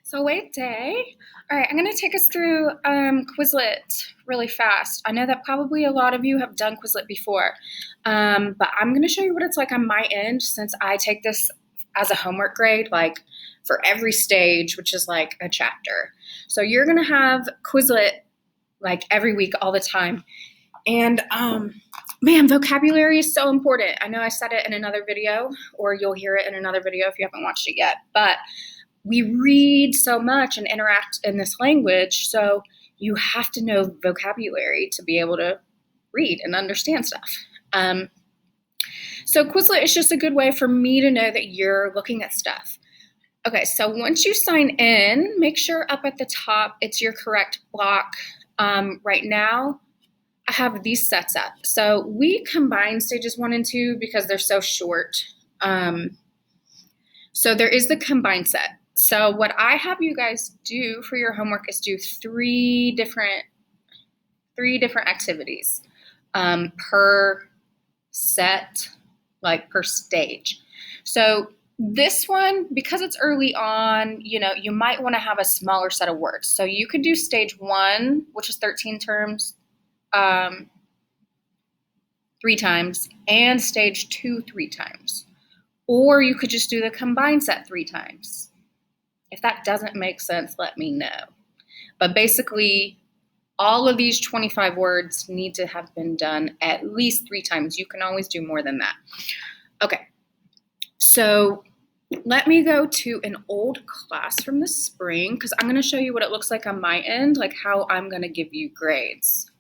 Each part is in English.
So wait day. All right, I'm going to take us through Quizlet really fast. I know that probably a lot of you have done Quizlet before, but I'm going to show you what it's like on my end since I take this as a homework grade, like for every stage, which is like a chapter. So you're going to have Quizlet like every week, all the time. And man, vocabulary is so important. I know I said it in another video, or you'll hear it in another video if you haven't watched it yet, but we read so much and interact in this language, so you have to know vocabulary to be able to read and understand stuff. So Quizlet is just a good way for me to know that you're looking at stuff. Okay, so once you sign in, make sure up at the top it's your correct block. Right now, I have these sets up. So we combine stages 1 and 2 because they're so short. So there is the combined set. So what I have you guys do for your homework is do three different activities per set, like per stage. So this one, because it's early on, you might want to have a smaller set of words. So you could do stage 1, which is 13 terms, 3 times, and stage 2 3 times. Or you could just do the combined set 3 times. If that doesn't make sense, let me know. But basically, all of these 25 words need to have been done at least 3 times. You can always do more than that. Okay, so let me go to an old class from the spring because I'm going to show you what it looks like on my end, like how I'm going to give you grades.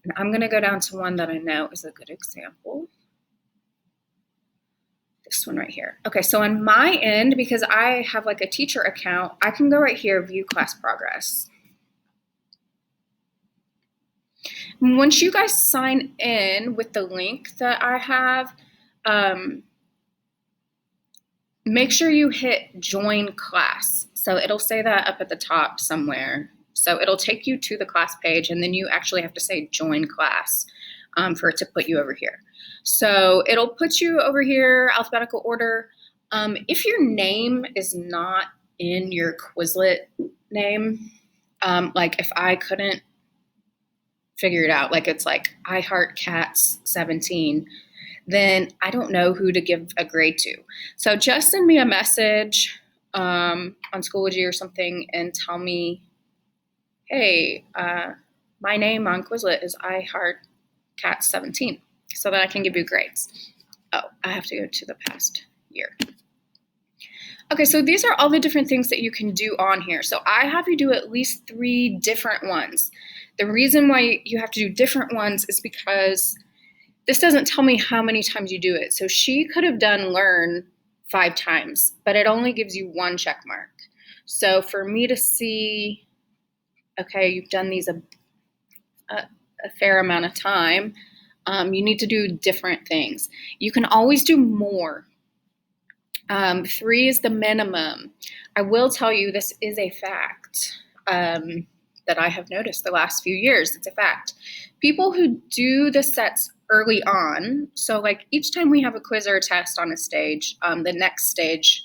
And I'm going to go down to one that I know is a good example. This one right here. Okay, so on my end, because I have like a teacher account, I can go right here, view class progress. And once you guys sign in with the link that I have, make sure you hit join class. So it'll say that up at the top somewhere. So it'll take you to the class page, and then you actually have to say join class for it to put you over here. So it'll put you over here, alphabetical order. If your name is not in your Quizlet name, like if I couldn't figure it out, like it's like I Heart Cats 17, then I don't know who to give a grade to. So just send me a message on Schoology or something and tell me, hey, my name on Quizlet is I Heart Cats 17, so that I can give you grades. Oh, I have to go to the past year. Okay, so these are all the different things that you can do on here. So I have you do at least 3 different ones. The reason why you have to do different ones is because this doesn't tell me how many times you do it. So she could have done learn 5 times, but it only gives you 1 check mark. So for me to see, okay, you've done these a fair amount of time, you need to do different things. You can always do more. 3 is the minimum. I will tell you this is a fact that I have noticed the last few years. It's a fact. People who do the sets early on, so like each time we have a quiz or a test on a stage, the next stage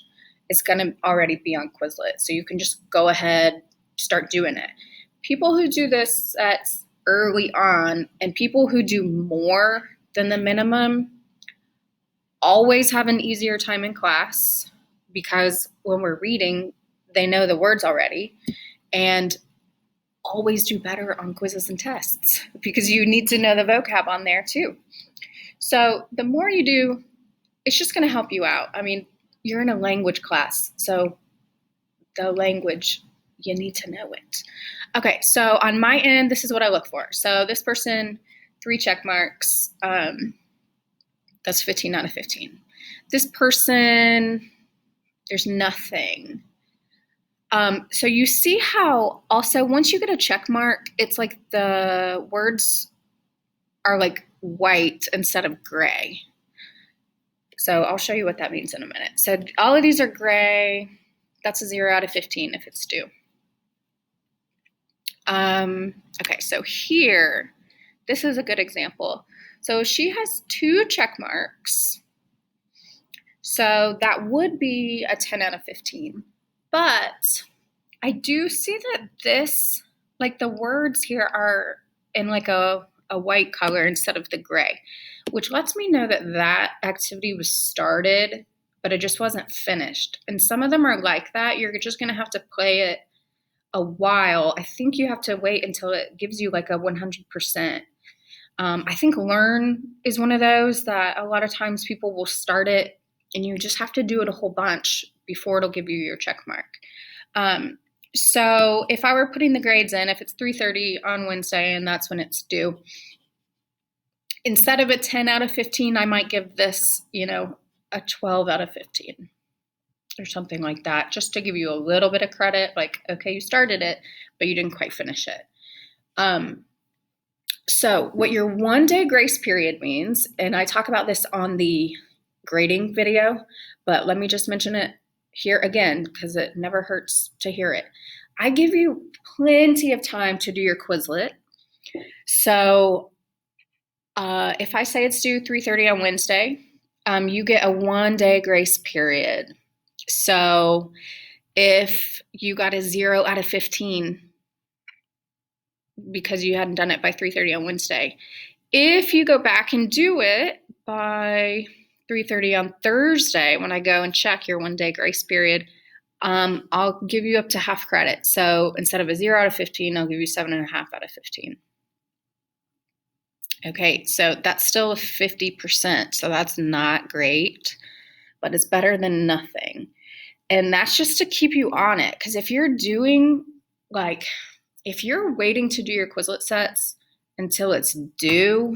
is going to already be on Quizlet. So you can just go ahead, start doing it. People who do this sets early on and people who do more than the minimum always have an easier time in class because when we're reading, they know the words already, and always do better on quizzes and tests because you need to know the vocab on there too. So the more you do, it's just going to help you out. I mean, you're in a language class, so the language, you need to know it. Okay, so on my end, this is what I look for. So this person, 3 check marks. That's 15 out of 15. This person, there's nothing. So you see how also once you get a check mark, it's like the words are like white instead of gray. So I'll show you what that means in a minute. So all of these are gray. That's a 0 out of 15 if it's due. Okay, so here, this is a good example. So she has 2 check marks. So that would be a 10 out of 15. But I do see that this, like the words here are in like a white color instead of the gray, which lets me know that that activity was started, but it just wasn't finished. And some of them are like that. You're just going to have to play it a while. I think you have to wait until it gives you like a 100%. I think Learn is one of those that a lot of times people will start it and you just have to do it a whole bunch before it'll give you your check mark. So if I were putting the grades in, if it's 3:30 on Wednesday and that's when it's due, instead of a 10 out of 15, I might give this, a 12 out of 15 or something like that, just to give you a little bit of credit. Like, okay, you started it, but you didn't quite finish it. So what your 1-day grace period means, and I talk about this on the grading video, but let me just mention it here again because it never hurts to hear it. I give you plenty of time to do your Quizlet. So if I say it's due 3:30 on Wednesday, you get a 1-day grace period. So if you got a 0 out of 15 because you hadn't done it by 3:30 on Wednesday, if you go back and do it by 3:30 on Thursday, when I go and check your 1-day grace period, I'll give you up to half credit. So instead of a 0 out of 15, I'll give you 7.5 out of 15. Okay, so that's still a 50%. So that's not great, but it's better than nothing. And that's just to keep you on it. Because if you're waiting to do your Quizlet sets until it's due,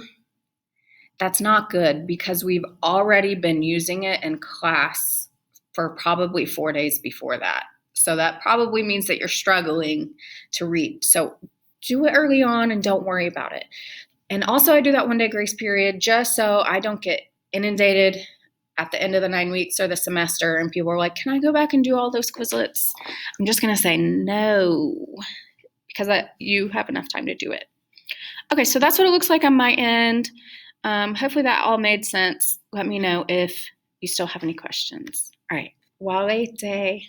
that's not good because we've already been using it in class for probably 4 days before that. So that probably means that you're struggling to read. So do it early on and don't worry about it. And also I do that 1-day grace period just so I don't get inundated at the end of the 9 weeks or the semester and people are like, can I go back and do all those Quizlets? I'm just going to say no because you have enough time to do it. Okay, so that's what it looks like on my end. Hopefully that all made sense. Let me know if you still have any questions. All right, Wale Day.